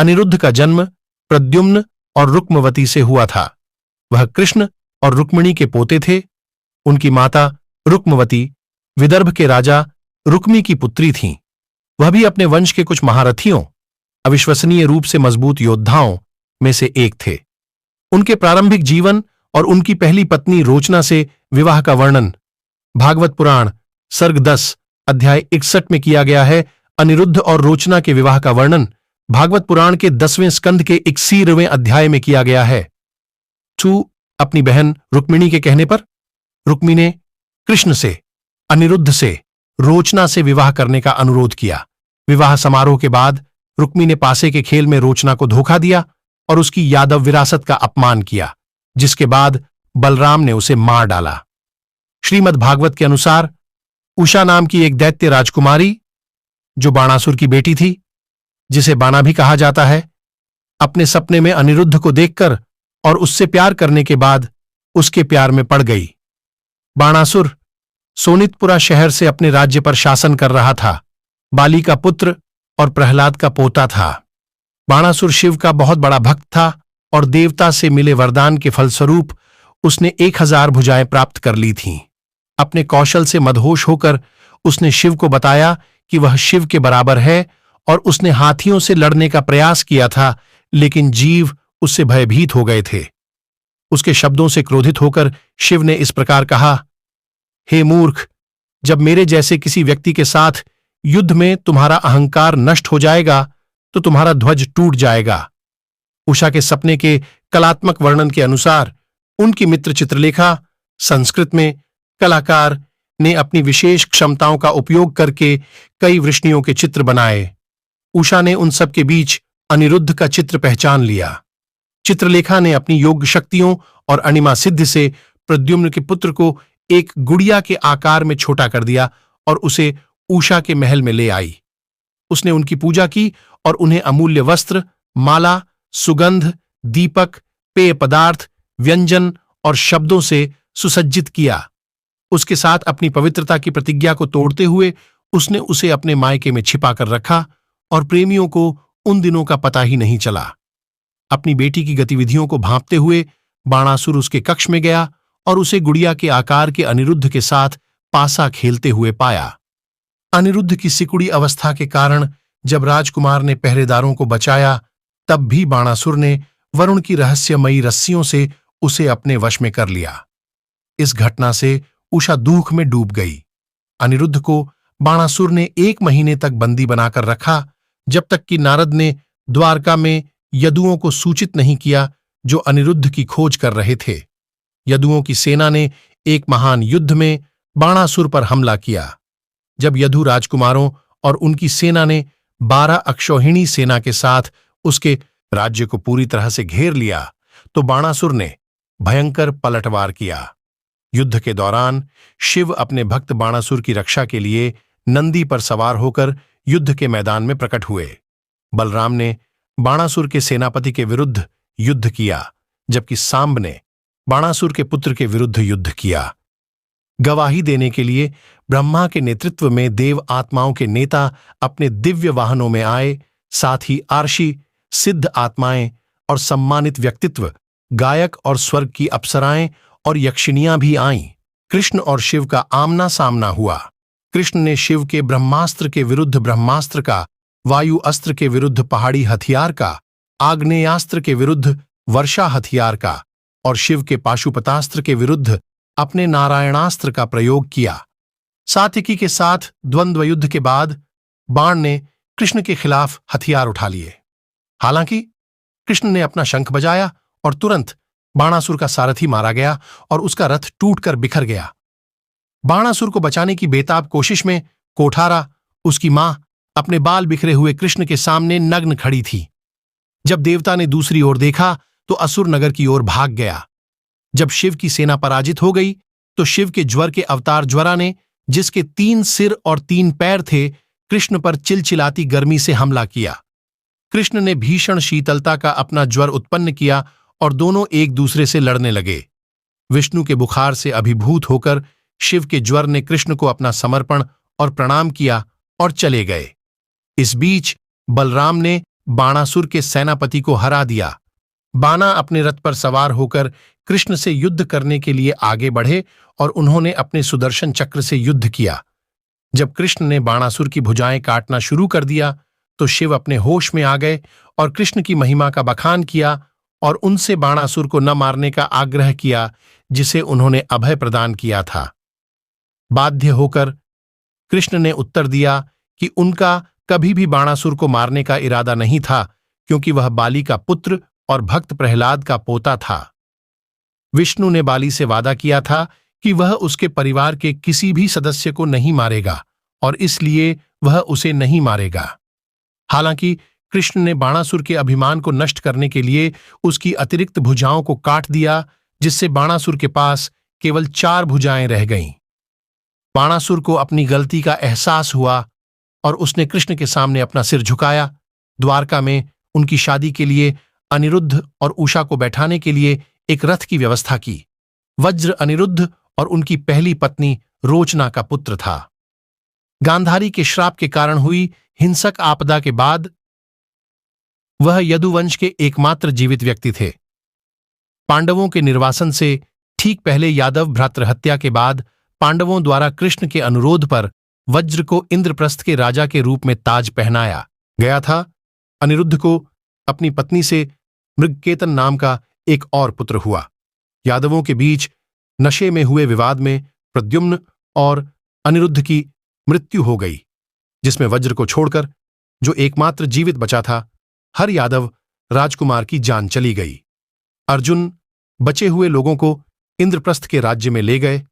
अनिरुद्ध का जन्म प्रद्युम्न और रुक्मवती से हुआ था। वह कृष्ण और रुक्मिणी के पोते थे। उनकी माता रुक्मवती विदर्भ के राजा रुक्मी की पुत्री थीं। वह भी अपने वंश के कुछ महारथियों, अविश्वसनीय रूप से मजबूत योद्धाओं में से एक थे। उनके प्रारंभिक जीवन और उनकी पहली पत्नी रोचना से विवाह का वर्णन भागवत पुराण सर्ग 10 अध्याय 61 में किया गया है। अनिरुद्ध और रोचना के विवाह का वर्णन भागवत पुराण के 10वें स्कंद के 61वें अध्याय में किया गया है। 2 अपनी बहन रुक्मिणी के कहने पर रुक्मी ने कृष्ण से, अनिरुद्ध से, रोचना से विवाह करने का अनुरोध किया। विवाह समारोह के बाद रुक्मी ने पासे के खेल में रोचना को धोखा दिया और उसकी यादव विरासत का अपमान किया, जिसके बाद बलराम ने उसे मार डाला। श्रीमद् भागवत के अनुसार उषा नाम की एक दैत्य राजकुमारी, जो बाणासुर की बेटी थी, जिसे बाणा भी कहा जाता है, अपने सपने में अनिरुद्ध को देखकर और उससे प्यार करने के बाद उसके प्यार में पड़ गई। बाणासुर सोनितपुरा शहर से अपने राज्य पर शासन कर रहा था। बाली का पुत्र और प्रहलाद का पोता था। बाणासुर शिव का बहुत बड़ा भक्त था और देवता से मिले वरदान के फलस्वरूप उसने 1000 भुजाएं प्राप्त कर ली थीं। अपने कौशल से मदहोश होकर उसने शिव को बताया कि वह शिव के बराबर है और उसने हाथियों से लड़ने का प्रयास किया था, लेकिन जीव उससे भयभीत हो गए थे। उसके शब्दों से क्रोधित होकर शिव ने इस प्रकार कहा, हे मूर्ख, जब मेरे जैसे किसी व्यक्ति के साथ युद्ध में तुम्हारा अहंकार नष्ट हो जाएगा तो तुम्हारा ध्वज टूट जाएगा। उषा के सपने के कलात्मक वर्णन के अनुसार उनकी मित्र चित्रलेखा संस्कृत में कलाकार ने अपनी विशेष क्षमताओं का उपयोग करके कई वृष्णियों के चित्र बनाए। उषा ने उन सब के बीच अनिरुद्ध का चित्र पहचान लिया। चित्रलेखा ने अपनी योग शक्तियों और अणिमा सिद्धि से प्रद्युम्न के पुत्र को एक गुड़िया के आकार में छोटा कर दिया और उसे उषा के महल में ले आई। उसने उनकी पूजा की और उन्हें अमूल्य वस्त्र, माला, सुगंध, दीपक, पेय पदार्थ, व्यंजन और शब्दों से सुसज्जित किया। उसके साथ अपनी पवित्रता की प्रतिज्ञा को तोड़ते हुए उसने उसे अपने मायके में छिपा कर रखा और प्रेमियों को उन दिनों का पता ही नहीं चला। अपनी बेटी की गतिविधियों को भांपते हुए बाणासुर उसके कक्ष में गया और उसे गुड़िया के आकार के अनिरुद्ध के साथ पासा खेलते हुए पाया। अनिरुद्ध की सिकुड़ी अवस्था के कारण जब राजकुमार ने पहरेदारों को बचाया, तब भी बाणासुर ने वरुण की रहस्यमयी रस्सियों से उसे अपने वश में कर लिया। इस घटना से उषा दुख में डूब गई। अनिरुद्ध को बाणासुर ने 1 महीने तक बंदी बनाकर रखा, जब तक कि नारद ने द्वारका में यदुओं को सूचित नहीं किया जो अनिरुद्ध की खोज कर रहे थे। यदुओं की सेना ने एक महान युद्ध में बाणासुर पर हमला किया। जब यदु राजकुमारों और उनकी सेना ने 12 अक्षौहिणी सेना के साथ उसके राज्य को पूरी तरह से घेर लिया, तो बाणासुर ने भयंकर पलटवार किया। युद्ध के दौरान शिव अपने भक्त बाणासुर की रक्षा के लिए नंदी पर सवार होकर युद्ध के मैदान में प्रकट हुए। बलराम ने बाणासुर के सेनापति के विरुद्ध युद्ध किया, जबकि सांब ने बाणासुर के पुत्र के विरुद्ध युद्ध किया। गवाही देने के लिए ब्रह्मा के नेतृत्व में देव आत्माओं के नेता अपने दिव्य वाहनों में आए। साथ ही आर्षि, सिद्ध आत्माएं और सम्मानित व्यक्तित्व, गायक और स्वर्ग की अप्सराएं और यक्षिणियां भी आईं। कृष्ण और शिव का आमना सामना हुआ। कृष्ण ने शिव के ब्रह्मास्त्र के विरुद्ध ब्रह्मास्त्र का, वायु अस्त्र के विरुद्ध पहाड़ी हथियार का, आग्नेयास्त्र के विरुद्ध वर्षा हथियार का और शिव के पाशुपतास्त्र के विरुद्ध अपने नारायणास्त्र का प्रयोग किया। सात्यकी के साथ द्वंद्व युद्ध के बाद बाण ने कृष्ण के खिलाफ हथियार उठा लिए। हालांकि कृष्ण ने अपना शंख बजाया और तुरंत बाणासुर का सारथी मारा गया और उसका रथ टूटकर बिखर गया। बाणासुर को बचाने की बेताब कोशिश में कोठारा, उसकी मां, अपने बाल बिखरे हुए कृष्ण के सामने नग्न खड़ी थी। जब देवता ने दूसरी ओर देखा तो असुर नगर की ओर भाग गया। जब शिव की सेना पराजित हो गई तो शिव के ज्वर के अवतार ज्वरा ने, जिसके 3 सिर और 3 पैर थे, कृष्ण पर चिलचिलाती गर्मी से हमला किया। कृष्ण ने भीषण शीतलता का अपना ज्वर उत्पन्न किया और दोनों एक दूसरे से लड़ने लगे। विष्णु के बुखार से अभिभूत होकर शिव के ज्वर ने कृष्ण को अपना समर्पण और प्रणाम किया और चले गए। इस बीच बलराम ने बाणासुर के सेनापति को हरा दिया। बाना अपने रथ पर सवार होकर कृष्ण से युद्ध करने के लिए आगे बढ़े और उन्होंने अपने सुदर्शन चक्र से युद्ध किया। जब कृष्ण ने बाणासुर की भुजाएं काटना शुरू कर दिया तो शिव अपने होश में आ गए और कृष्ण की महिमा का बखान किया और उनसे बाणासुर को न मारने का आग्रह किया जिसे उन्होंने अभय प्रदान किया था। बाध्य होकर कृष्ण ने उत्तर दिया कि उनका कभी भी बाणासुर को मारने का इरादा नहीं था, क्योंकि वह बाली का पुत्र और भक्त प्रहलाद का पोता था। विष्णु ने बाली से वादा किया था कि वह उसके परिवार के किसी भी सदस्य को नहीं मारेगा और इसलिए वह उसे नहीं मारेगा। हालांकि कृष्ण ने बाणासुर के अभिमान को नष्ट करने के लिए उसकी अतिरिक्त भुजाओं को काट दिया, जिससे बाणासुर के पास केवल 4 भुजाएं रह गईं। बाणासुर को अपनी गलती का एहसास हुआ और उसने कृष्ण के सामने अपना सिर झुकाया। द्वारका में उनकी शादी के लिए अनिरुद्ध और उषा को बैठाने के लिए एक रथ की व्यवस्था की। वज्र अनिरुद्ध और उनकी पहली पत्नी रोचना का पुत्र था। गांधारी के श्राप के कारण हुई हिंसक आपदा के बाद वह यदुवंश के एकमात्र जीवित व्यक्ति थे। पांडवों के निर्वासन से ठीक पहले यादव भ्रातृहत्या के बाद पांडवों द्वारा कृष्ण के अनुरोध पर वज्र को इंद्रप्रस्थ के राजा के रूप में ताज पहनाया गया था। अनिरुद्ध को अपनी पत्नी से मृगकेतन नाम का एक और पुत्र हुआ। यादवों के बीच नशे में हुए विवाद में प्रद्युम्न और अनिरुद्ध की मृत्यु हो गई, जिसमें वज्र को छोड़कर जो एकमात्र जीवित बचा था, हर यादव राजकुमार की जान चली गई। अर्जुन बचे हुए लोगों को इंद्रप्रस्थ के राज्य में ले गए